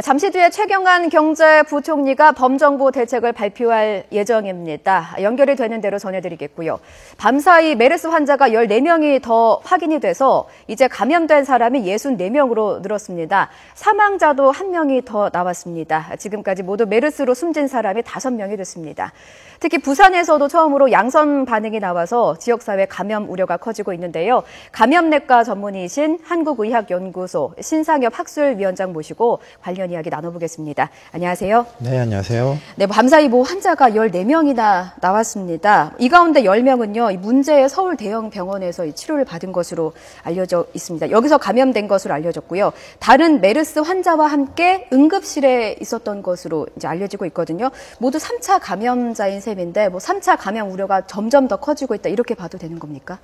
잠시 뒤에 최경환 경제부총리가 범정부 대책을 발표할 예정입니다. 연결이 되는 대로 전해드리겠고요. 밤사이 메르스 환자가 14명이 더 확인이 돼서 이제 감염된 사람이 64명으로 늘었습니다. 사망자도 1명이 더 나왔습니다. 지금까지 모두 메르스로 숨진 사람이 5명이 됐습니다. 특히 부산에서도 처음으로 양성 반응이 나와서 지역사회 감염 우려가 커지고 있는데요. 감염내과 전문의이신 한국의학연구소 신상엽 학술위원장 모시고 관련 이야기 나눠보겠습니다. 안녕하세요. 네, 안녕하세요. 네, 밤사이 환자가 14명이나 나왔습니다. 이 가운데 10명은요, 이 문제의 서울 대형 병원에서 치료를 받은 것으로 알려져 있습니다. 여기서 감염된 것으로 알려졌고요. 다른 메르스 환자와 함께 응급실에 있었던 것으로 이제 알려지고 있거든요. 모두 3차 감염자인 셈인데 3차 감염 우려가 점점 더 커지고 있다, 이렇게 봐도 되는 겁니까?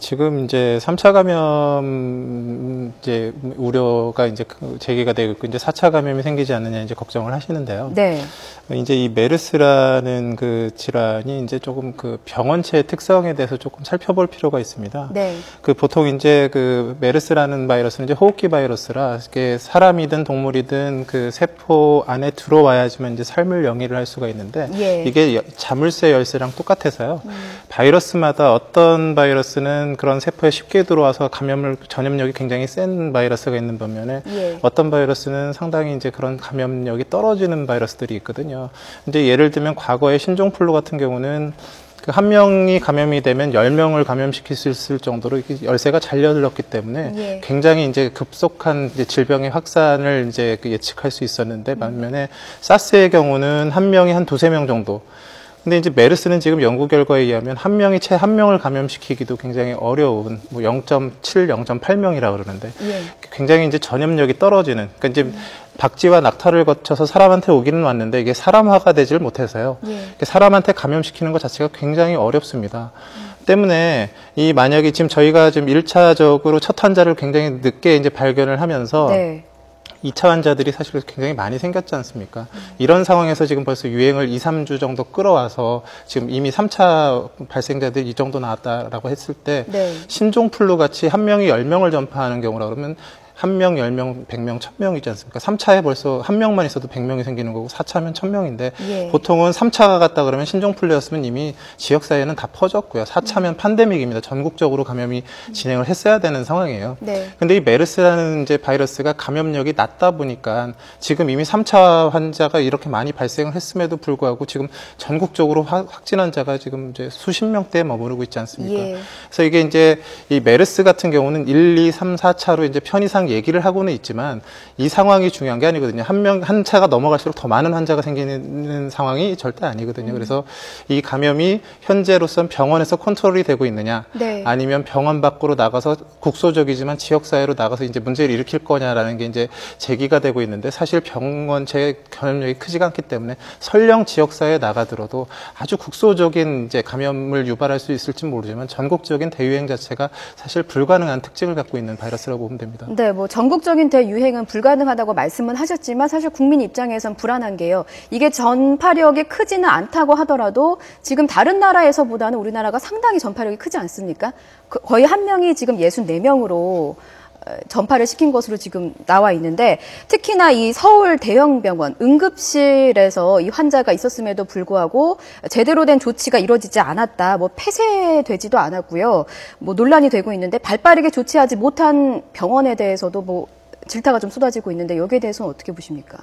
지금 이제 3차 감염 이제 우려가 이제 제기가 되고 있고 이제 4차 감염이 생기지 않느냐 이제 걱정을 하시는데요. 네. 이제 이 메르스라는 그 질환이 이제 조금 그 병원체의 특성에 대해서 조금 살펴볼 필요가 있습니다. 네. 그 보통 이제 그 메르스라는 바이러스는 이제 호흡기 바이러스라 이게 사람이든 동물이든 그 세포 안에 들어와야지만 이제 삶을 영위를 할 수가 있는데 예. 이게 자물쇠 열쇠랑 똑같아서요. 바이러스마다 어떤 바이러스는 그런 세포에 쉽게 들어와서 전염력이 굉장히 센 바이러스가 있는 반면에 예. 어떤 바이러스는 상당히 이제 그런 감염력이 떨어지는 바이러스들이 있거든요. 이제 예를 들면 과거에 신종플루 같은 경우는 그 한 명이 감염이 되면 10명을 감염시킬 수 있을 정도로 열쇠가 잘 열렸기 때문에 예. 굉장히 이제 급속한 이제 질병의 확산을 이제 예측할 수 있었는데 반면에 사스의 경우는 한 명이 한 2~3명 정도. 근데 이제 메르스는 지금 연구 결과에 의하면 한 명이 채 한 명을 감염시키기도 굉장히 어려운 0.7, 0.8명이라고 그러는데 예. 굉장히 이제 전염력이 떨어지는 그러니까 이제 박쥐와 낙타를 거쳐서 사람한테 오기는 왔는데 이게 사람화가 되질 못해서요. 예. 사람한테 감염시키는 것 자체가 굉장히 어렵습니다. 때문에 만약에 지금 저희가 지금 1차적으로 첫 환자를 굉장히 늦게 이제 발견을 하면서 네. 2차 환자들이 사실 굉장히 많이 생겼지 않습니까? 이런 상황에서 지금 벌써 유행을 2~3주 정도 끌어와서 지금 이미 3차 발생자들이 이 정도 나왔다라고 했을 때 네. 신종플루 같이 한 명이 10명을 전파하는 경우라 그러면 1명, 10명, 100명, 1000명이지 않습니까? 3차에 벌써 한 명만 있어도 100명이 생기는 거고 4차면 1000명인데 예. 보통은 3차가 갔다 그러면 신종플루였으면 이미 지역사회는 다 퍼졌고요. 4차면 팬데믹입니다. 전국적으로 감염이 진행을 했어야 되는 상황이에요. 네. 근데 이 메르스라는 이제 바이러스가 감염력이 낮다 보니까 지금 이미 3차 환자가 이렇게 많이 발생을 했음에도 불구하고 지금 전국적으로 확진 환자가 지금 이제 수십 명대에 머무르고 있지 않습니까? 예. 그래서 이게 이제 이 메르스 같은 경우는 1, 2, 3, 4차로 이제 편의상 얘기를 하고는 있지만 이 상황이 중요한 게 아니거든요. 한 차가 넘어갈수록 더 많은 환자가 생기는 상황이 절대 아니거든요. 그래서 이 감염이 현재로선 병원에서 컨트롤이 되고 있느냐, 네. 아니면 병원 밖으로 나가서 국소적이지만 지역사회로 나가서 이제 문제를 일으킬 거냐라는 게 이제 제기가 되고 있는데 사실 병원체 감염력이 크지가 않기 때문에 설령 지역사회에 나가더라도 아주 국소적인 이제 감염을 유발할 수 있을지 모르지만 전국적인 대유행 자체가 사실 불가능한 특징을 갖고 있는 바이러스라고 보면 됩니다. 네. 전국적인 대유행은 불가능하다고 말씀은 하셨지만 사실 국민 입장에선 불안한 게요. 이게 전파력이 크지는 않다고 하더라도 지금 다른 나라에서보다는 우리나라가 상당히 전파력이 크지 않습니까? 거의 한 명이 지금 64명으로 전파를 시킨 것으로 지금 나와 있는데 특히나 이 서울 대형병원 응급실에서 이 환자가 있었음에도 불구하고 제대로 된 조치가 이루어지지 않았다. 폐쇄되지도 않았고요. 논란이 되고 있는데 발빠르게 조치하지 못한 병원에 대해서도 질타가 좀 쏟아지고 있는데 여기에 대해서는 어떻게 보십니까?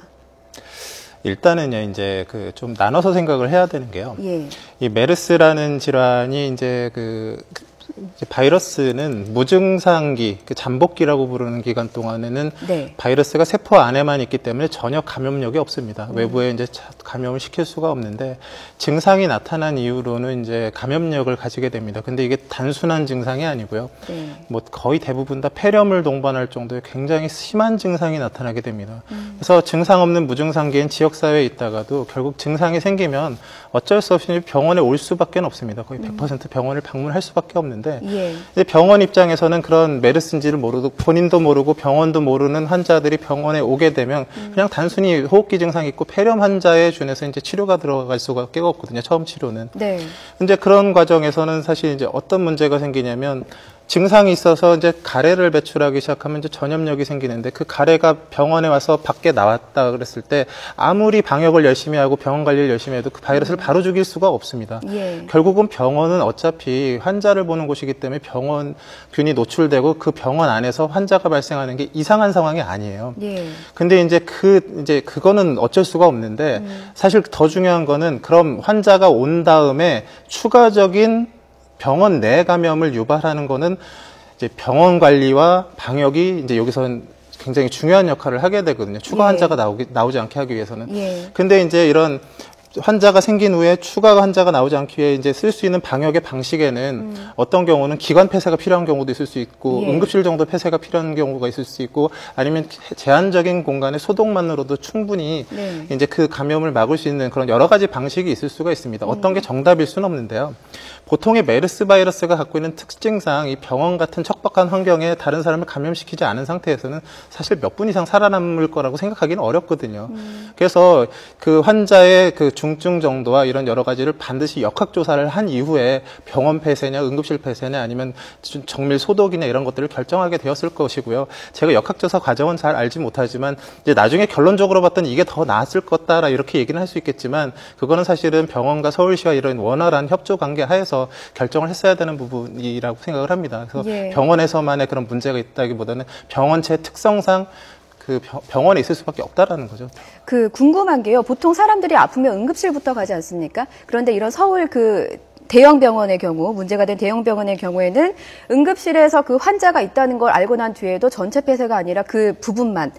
일단은요, 이제 좀 나눠서 생각을 해야 되는 게요. 예. 이 메르스라는 질환이 이제 바이러스는 무증상기, 잠복기라고 부르는 기간 동안에는 네. 바이러스가 세포 안에만 있기 때문에 전혀 감염력이 없습니다. 외부에 이제 감염을 시킬 수가 없는데 증상이 나타난 이후로는 이제 감염력을 가지게 됩니다. 근데 이게 단순한 증상이 아니고요. 네. 거의 대부분 다 폐렴을 동반할 정도의 굉장히 심한 증상이 나타나게 됩니다. 그래서 증상 없는 무증상기엔 지역사회에 있다가도 결국 증상이 생기면 어쩔 수 없이 병원에 올 수밖에 없습니다. 거의 100% 병원을 방문할 수밖에 없는데 예. 이제 병원 입장에서는 그런 메르스인지를 모르고 본인도 모르고 병원도 모르는 환자들이 병원에 오게 되면 그냥 단순히 호흡기 증상이 있고 폐렴 환자에 준해서 이제 치료가 들어갈 수밖에 없거든요. 처음 치료는. 네. 근데 그런 과정에서는 사실 이제 어떤 문제가 생기냐면 증상이 있어서 이제 가래를 배출하기 시작하면 이제 전염력이 생기는데 그 가래가 병원에 와서 밖에 나왔다 그랬을 때 아무리 방역을 열심히 하고 병원 관리를 열심히 해도 그 바이러스를 바로 죽일 수가 없습니다. 예. 결국은 병원은 어차피 환자를 보는 곳이기 때문에 병원균이 노출되고 그 병원 안에서 환자가 발생하는 게 이상한 상황이 아니에요. 예. 근데 이제 그거는 어쩔 수가 없는데 사실 더 중요한 거는 그럼 환자가 온 다음에 추가적인 병원 내 감염을 유발하는 거는 이제 병원 관리와 방역이 이제 여기서는 굉장히 중요한 역할을 하게 되거든요. 추가 환자가 나오지 않게 하기 위해서는. 예. 근데 이제 이런 환자가 생긴 후에 추가 환자가 나오지 않기 위해 이제 쓸 수 있는 방역의 방식에는 어떤 경우는 기관 폐쇄가 필요한 경우도 있을 수 있고 응급실 정도 폐쇄가 필요한 경우가 있을 수 있고 아니면 제한적인 공간의 소독만으로도 충분히 이제 그 감염을 막을 수 있는 그런 여러 가지 방식이 있을 수가 있습니다. 어떤 게 정답일 수는 없는데요. 보통의 메르스 바이러스가 갖고 있는 특징상 이 병원 같은 척박한 환경에 다른 사람을 감염시키지 않은 상태에서는 사실 몇 분 이상 살아남을 거라고 생각하기는 어렵거든요. 그래서 그 환자의 그 중증 정도와 이런 여러 가지를 반드시 역학조사를 한 이후에 병원 폐쇄냐 응급실 폐쇄냐 아니면 정밀 소독이냐 이런 것들을 결정하게 되었을 것이고요. 제가 역학조사 과정은 잘 알지 못하지만 이제 나중에 결론적으로 봤더니 이게 더 나았을 거다라 이렇게 얘기는 할 수 있겠지만 그거는 사실은 병원과 서울시와 이런 원활한 협조 관계 하에서 결정을 했어야 되는 부분이라고 생각을 합니다. 그래서 예. 병원에서만의 그런 문제가 있다기보다는 병원체 특성상 그 병원에 있을 수밖에 없다라는 거죠. 그 궁금한 게요. 보통 사람들이 아프면 응급실부터 가지 않습니까? 그런데 이런 서울 그 대형 병원의 경우, 문제가 된 대형 병원의 경우에는 응급실에서 그 환자가 있다는 걸 알고 난 뒤에도 전체 폐쇄가 아니라 그 부분만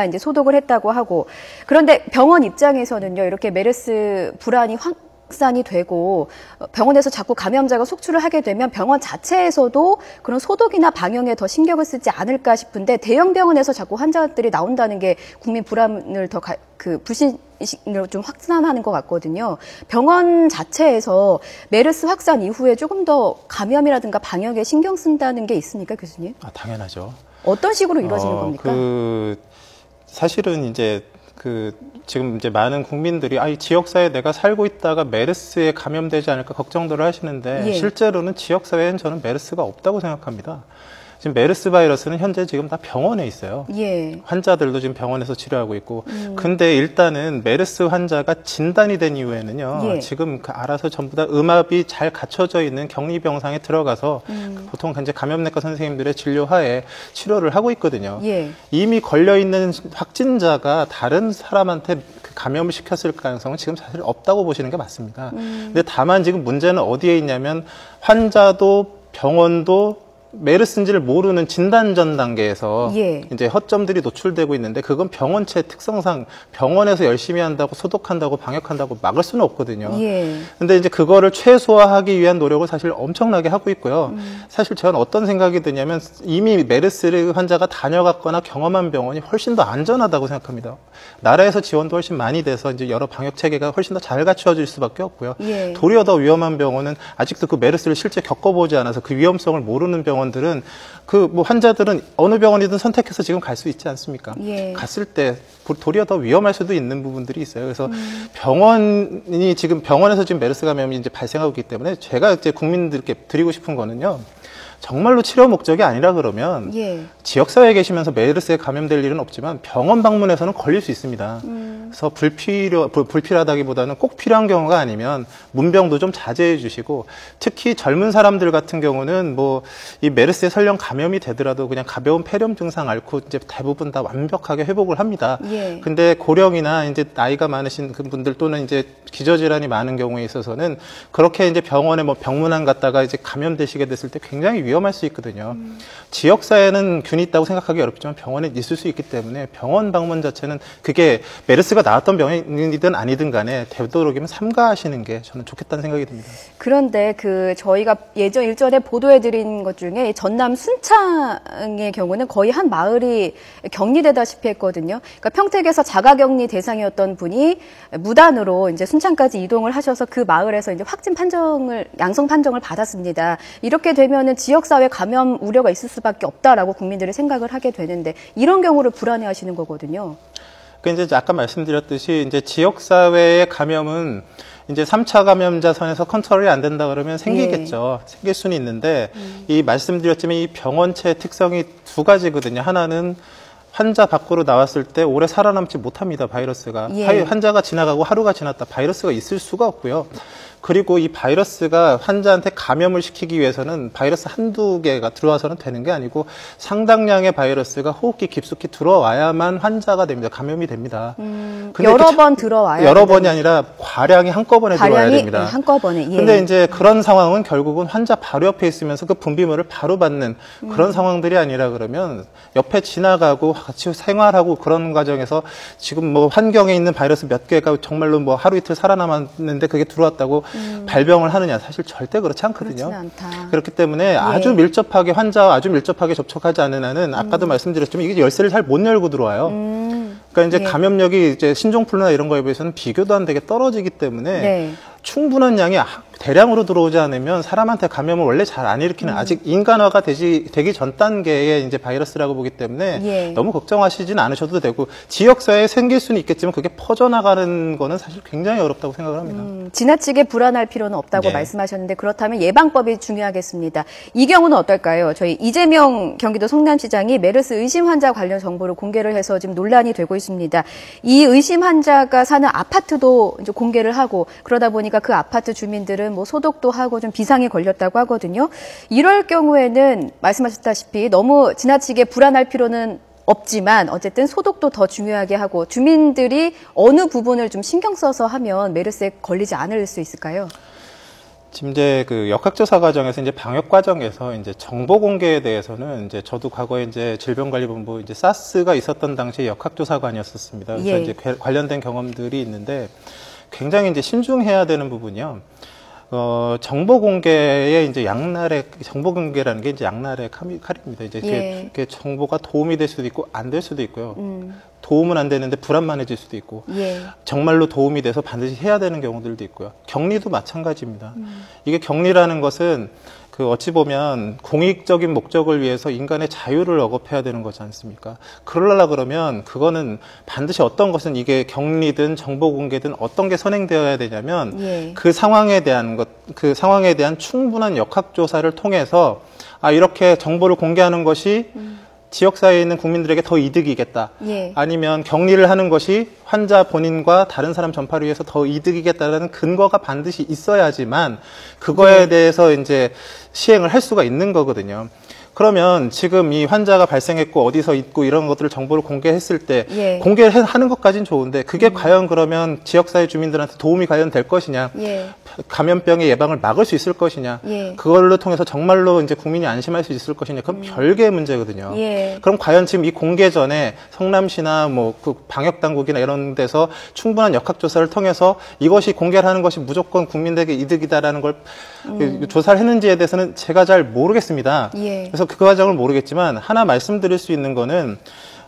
이제 소독을 했다고 하고, 그런데 병원 입장에서는요, 이렇게 메르스 불안이 확산이 되고 병원에서 자꾸 감염자가 속출을 하게 되면 병원 자체에서도 그런 소독이나 방역에 더 신경을 쓰지 않을까 싶은데 대형 병원에서 자꾸 환자들이 나온다는 게 국민 불안을 더 불신을 좀 확산하는 것 같거든요. 병원 자체에서 메르스 확산 이후에 조금 더 감염이라든가 방역에 신경 쓴다는 게 있습니까, 교수님? 아, 당연하죠. 어떤 식으로 이루어지는 겁니까? 사실은 이제 지금 이제 많은 국민들이 이 지역사회에 내가 살고 있다가 메르스에 감염되지 않을까 걱정들을 하시는데 예. 실제로는 지역사회엔 저는 메르스가 없다고 생각합니다. 지금 메르스 바이러스는 현재 지금 다 병원에 있어요. 예. 환자들도 지금 병원에서 치료하고 있고. 근데 일단은 메르스 환자가 진단이 된 이후에는요. 예. 지금 알아서 전부 다 음압이 잘 갖춰져 있는 격리병상에 들어가서 보통 이제 감염내과 선생님들의 진료하에 치료를 하고 있거든요. 예. 이미 걸려있는 확진자가 다른 사람한테 감염을 시켰을 가능성은 지금 사실 없다고 보시는 게 맞습니다. 근데 다만 지금 문제는 어디에 있냐면 환자도 병원도 메르스인지를 모르는 진단 전 단계에서 예. 이제 허점들이 노출되고 있는데 그건 병원체 특성상 병원에서 열심히 한다고 소독한다고 방역한다고 막을 수는 없거든요. 예. 근데 이제 그거를 최소화하기 위한 노력을 사실 엄청나게 하고 있고요. 사실 저는 어떤 생각이 드냐면 이미 메르스 환자가 다녀갔거나 경험한 병원이 훨씬 더 안전하다고 생각합니다. 나라에서 지원도 훨씬 많이 돼서 이제 여러 방역 체계가 훨씬 더 잘 갖추어질 수밖에 없고요. 예. 도리어 더 위험한 병원은 아직도 그 메르스를 실제 겪어보지 않아서 그 위험성을 모르는 병원들은 환자들은 어느 병원이든 선택해서 지금 갈 수 있지 않습니까? 예. 갔을 때 도리어 더 위험할 수도 있는 부분들이 있어요. 그래서 병원에서 지금 메르스 감염이 이제 발생하고 있기 때문에 제가 이제 국민들께 드리고 싶은 거는요. 정말로 치료 목적이 아니라 그러면 예. 지역사회에 계시면서 메르스에 감염될 일은 없지만 병원 방문해서는 걸릴 수 있습니다. 그래서 불필요하다기보다는 꼭 필요한 경우가 아니면 문병도 좀 자제해 주시고 특히 젊은 사람들 같은 경우는 이 메르스에 설령 감염이 되더라도 그냥 가벼운 폐렴 증상 앓고 이제 대부분 다 완벽하게 회복을 합니다. 예. 근데 고령이나 이제 나이가 많으신 분들 또는 이제 기저질환이 많은 경우에 있어서는 그렇게 이제 병원에 병문안 갔다가 이제 감염되시게 됐을 때 굉장히 위험할 수 있거든요. 지역사회는 균이 있다고 생각하기 어렵지만 병원에 있을 수 있기 때문에 병원 방문 자체는 그게 메르스가 나왔던 병이든 아니든 간에 되도록이면 삼가하시는 게 저는 좋겠다는 생각이 듭니다. 그런데 저희가 일전에 보도해드린 것 중에 전남 순창의 경우는 거의 한 마을이 격리되다시피 했거든요. 그러니까 평택에서 자가격리 대상이었던 분이 무단으로 이제 순창까지 이동을 하셔서 그 마을에서 이제 양성 판정을 받았습니다. 이렇게 되면은 지역사회 감염 우려가 있을 수밖에 없다라고 국민들이 생각을 하게 되는데 이런 경우를 불안해하시는 거거든요. 그 이제 아까 말씀드렸듯이 이제 지역사회의 감염은 이제 3차 감염자 선에서 컨트롤이 안 된다 그러면 생기겠죠. 생길 수는 있는데 이 말씀드렸지만 이 병원체의 특성이 두 가지거든요. 하나는 환자 밖으로 나왔을 때 오래 살아남지 못합니다. 바이러스가. 환자가 지나가고 하루가 지났다. 바이러스가 있을 수가 없고요. 그리고 이 바이러스가 환자한테 감염을 시키기 위해서는 바이러스 한두 개가 들어와서는 되는 게 아니고 상당량의 바이러스가 호흡기 깊숙이 들어와야만 환자가 됩니다. 감염이 됩니다. 여러 번 들어와야 여러 번이 아니라 과량이 한꺼번에 들어와야 됩니다. 한꺼번에. 근데 이제 그런 상황은 결국은 환자 바로 옆에 있으면서 그 분비물을 바로 받는 그런 상황들이 아니라 그러면 옆에 지나가고 같이 생활하고 그런 과정에서 지금 뭐 환경에 있는 바이러스 몇 개가 정말로 뭐 하루 이틀 살아남았는데 그게 들어왔다고 발병을 하느냐 사실 절대 그렇지 않거든요. 그렇기 때문에 아주 밀접하게 환자와 아주 밀접하게 접촉하지 않는 한은 아까도 말씀드렸지만 이게 열쇠를 잘 못 열고 들어와요. 그러니까 이제 감염력이 이제 신종플루나 이런 거에 비해서는 비교도 안 되게 떨어지기 때문에 충분한 양이 대량으로 들어오지 않으면 사람한테 감염을 원래 잘 안 일으키는 아직 인간화가 되기 전 단계의 이제 바이러스라고 보기 때문에 너무 걱정하시진 않으셔도 되고 지역사회에 생길 수는 있겠지만 그게 퍼져나가는 거는 사실 굉장히 어렵다고 생각을 합니다. 지나치게 불안할 필요는 없다고 말씀하셨는데 그렇다면 예방법이 중요하겠습니다. 이 경우는 어떨까요? 저희 이재명 경기도 성남시장이 메르스 의심 환자 관련 정보를 공개를 해서 지금 논란이 되고 있습니다. 이 의심 환자가 사는 아파트도 이제 공개를 하고 그러다 보니까 그 아파트 주민들은 뭐 소독도 하고 좀 비상이 걸렸다고 하거든요. 이럴 경우에는 말씀하셨다시피 너무 지나치게 불안할 필요는 없지만 어쨌든 소독도 더 중요하게 하고 주민들이 어느 부분을 좀 신경 써서 하면 메르스에 걸리지 않을 수 있을까요? 지금 이제 그 역학조사 과정에서 이제 방역 과정에서 이제 정보 공개에 대해서는 이제 저도 과거에 이제 질병관리본부 이제 사스가 있었던 당시에 역학조사관이었었습니다. 그래서 이제 관련된 경험들이 있는데 굉장히 이제 신중해야 되는 부분이요. 정보 공개에 이제 양날의 정보 공개라는 게 이제 양날의 칼입니다. 이제 그게 정보가 도움이 될 수도 있고 안 될 수도 있고요. 도움은 안 되는데 불안만해질 수도 있고 정말로 도움이 돼서 반드시 해야 되는 경우들도 있고요. 격리도 마찬가지입니다. 이게 격리라는 것은 그 어찌 보면 공익적인 목적을 위해서 인간의 자유를 억압해야 되는 거지 않습니까? 그러려고 그러면 그거는 반드시 어떤 것은 이게 격리든 정보 공개든 어떤 게 선행되어야 되냐면 그 상황에 대한 그 상황에 대한 충분한 역학조사를 통해서 이렇게 정보를 공개하는 것이 지역사회에 있는 국민들에게 더 이득이겠다. 아니면 격리를 하는 것이 환자 본인과 다른 사람 전파를 위해서 더 이득이겠다라는 근거가 반드시 있어야지만 그거에 대해서 이제 시행을 할 수가 있는 거거든요. 그러면 지금 이 환자가 발생했고 어디서 있고 이런 것들을 정보를 공개했을 때 공개를 하는 것까지는 좋은데 그게 과연 그러면 지역사회 주민들한테 도움이 과연 될 것이냐 감염병의 예방을 막을 수 있을 것이냐 그걸로 통해서 정말로 이제 국민이 안심할 수 있을 것이냐 그건 별개의 문제거든요. 그럼 과연 지금 이 공개 전에 성남시나 뭐 그 방역당국이나 이런 데서 충분한 역학조사를 통해서 이것이 공개를 하는 것이 무조건 국민들에게 이득이다라는 걸 조사를 했는지에 대해서는 제가 잘 모르겠습니다. 그래서 그 과정을 모르겠지만 하나 말씀드릴 수 있는 거는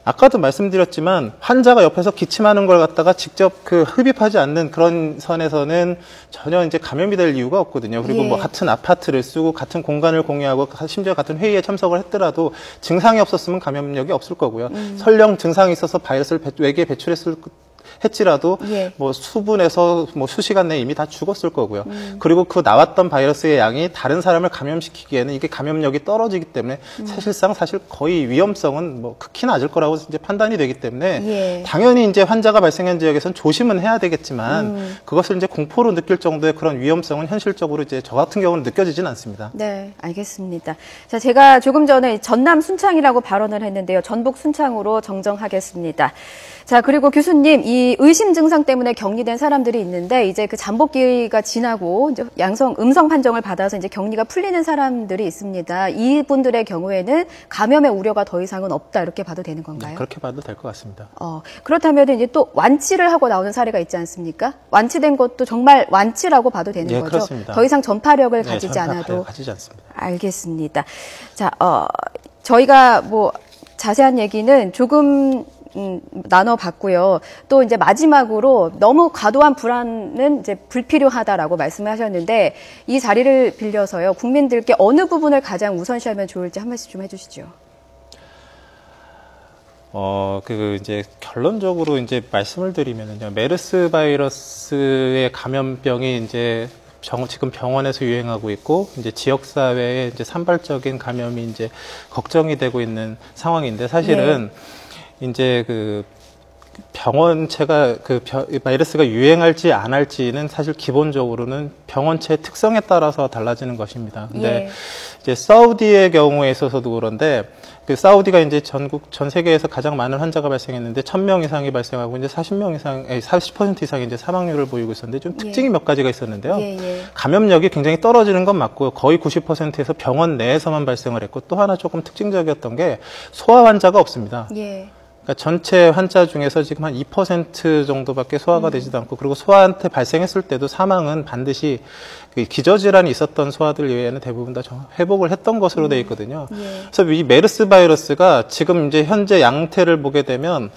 아까도 말씀드렸지만 환자가 옆에서 기침하는 걸 갖다가 직접 그 흡입하지 않는 그런 선에서는 전혀 이제 감염이 될 이유가 없거든요. 그리고 뭐 같은 아파트를 쓰고 같은 공간을 공유하고 심지어 같은 회의에 참석을 했더라도 증상이 없었으면 감염력이 없을 거고요. 설령 증상이 있어서 바이러스를 외계에 했지라도 뭐 수분에서 뭐 수시간 내에 이미 다 죽었을 거고요. 그리고 그 나왔던 바이러스의 양이 다른 사람을 감염시키기에는 이게 감염력이 떨어지기 때문에 사실 거의 위험성은 뭐 극히 낮을 거라고 이제 판단이 되기 때문에 당연히 이제 환자가 발생한 지역에서는 조심은 해야 되겠지만 그것을 이제 공포로 느낄 정도의 그런 위험성은 현실적으로 이제 저 같은 경우는 느껴지진 않습니다. 네, 알겠습니다. 자, 제가 조금 전에 전남 순창이라고 발언을 했는데요. 전북 순창으로 정정하겠습니다. 자, 그리고 교수님, 이 의심 증상 때문에 격리된 사람들이 있는데 이제 그 잠복기가 지나고 이제 음성 판정을 받아서 이제 격리가 풀리는 사람들이 있습니다. 이분들의 경우에는 감염의 우려가 더 이상은 없다 이렇게 봐도 되는 건가요? 네, 그렇게 봐도 될 것 같습니다. 그렇다면 이제 또 완치를 하고 나오는 사례가 있지 않습니까? 완치된 것도 정말 완치라고 봐도 되는 거죠? 그렇습니다. 더 이상 전파력을 가지지 않아도. 가지지 않습니다. 알겠습니다. 자, 저희가 뭐 자세한 얘기는 조금 나눠봤고요. 또 이제 마지막으로 너무 과도한 불안은 이제 불필요하다라고 말씀하셨는데 이 자리를 빌려서요. 국민들께 어느 부분을 가장 우선시하면 좋을지 한 말씀 좀 해주시죠. 이제 결론적으로 이제 말씀을 드리면은요, 메르스 바이러스의 감염병이 이제 지금 병원에서 유행하고 있고, 이제 지역사회에 이제 산발적인 감염이 이제 걱정이 되고 있는 상황인데, 사실은 이제 병원체가 바이러스가 유행할지 안 할지는 사실 기본적으로는 병원체의 특성에 따라서 달라지는 것입니다. 근데 이제 사우디의 경우에 있어서도 그런데 사우디가 이제 전 세계에서 가장 많은 환자가 발생했는데 1000명 이상이 발생하고 이제 40% 이상의 이제 사망률을 보이고 있었는데 좀 특징이 몇 가지가 있었는데요. 감염력이 굉장히 떨어지는 건 맞고요. 거의 90%에서 병원 내에서만 발생을 했고, 또 하나 조금 특징적이었던 게 소아 환자가 없습니다. 그러니까 전체 환자 중에서 지금 한 2% 정도밖에 소아가 되지도 않고, 그리고 소아한테 발생했을 때도 사망은 반드시 기저질환이 있었던 소아들 이외에는 대부분 다 회복을 했던 것으로 되어 있거든요. 그래서 이 메르스 바이러스가 지금 이제 현재 양태를 보게 되면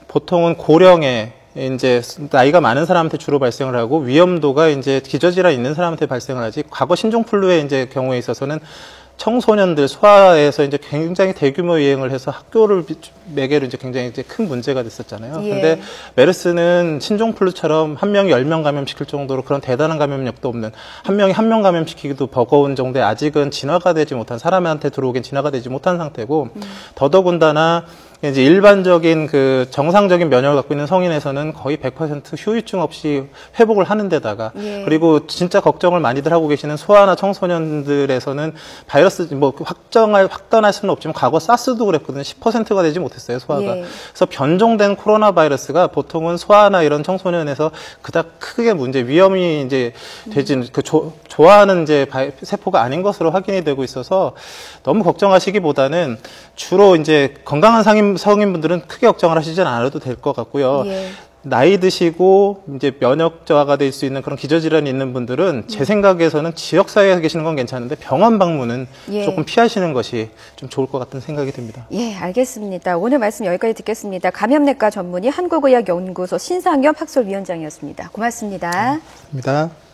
보통은 고령의 이제 나이가 많은 사람한테 주로 발생을 하고, 위험도가 이제 기저질환 있는 사람한테 발생을 하지, 과거 신종플루의 이제 경우에 있어서는 청소년들 소아에서 이제 굉장히 대규모 유행을 해서 학교를 매개로 이제 굉장히 이제 큰 문제가 됐었잖아요. 근데 메르스는 신종플루처럼 한 명이 10명 감염시킬 정도로 그런 대단한 감염력도 없는, 한 명이 한 명 감염시키기도 버거운 정도의 아직은 진화가 되지 못한, 사람한테 들어오긴 진화가 되지 못한 상태고, 더더군다나 이제 일반적인 정상적인 면역을 갖고 있는 성인에서는 거의 100% 후유증 없이 회복을 하는 데다가, 그리고 진짜 걱정을 많이들 하고 계시는 소아나 청소년들에서는 바이러스 확단할 수는 없지만 과거 사스도 그랬거든요. 10%가 되지 못했어요, 소아가. 그래서 변종된 코로나 바이러스가 보통은 소아나 이런 청소년에서 그닥 크게 위험이 이제 되지, 좋아하는 이제 세포가 아닌 것으로 확인이 되고 있어서 너무 걱정하시기보다는 주로 이제 건강한 성인분들은 크게 걱정을 하시진 않아도 될 것 같고요. 나이 드시고 이제 면역 저하가 될 수 있는 그런 기저질환이 있는 분들은 제 생각에서는 지역사회에 계시는 건 괜찮은데 병원 방문은 조금 피하시는 것이 좀 좋을 것 같은 생각이 듭니다. 알겠습니다. 오늘 말씀 여기까지 듣겠습니다. 감염내과 전문의 한국의학연구소 신상엽 학술위원장이었습니다. 고맙습니다. 고맙습니다.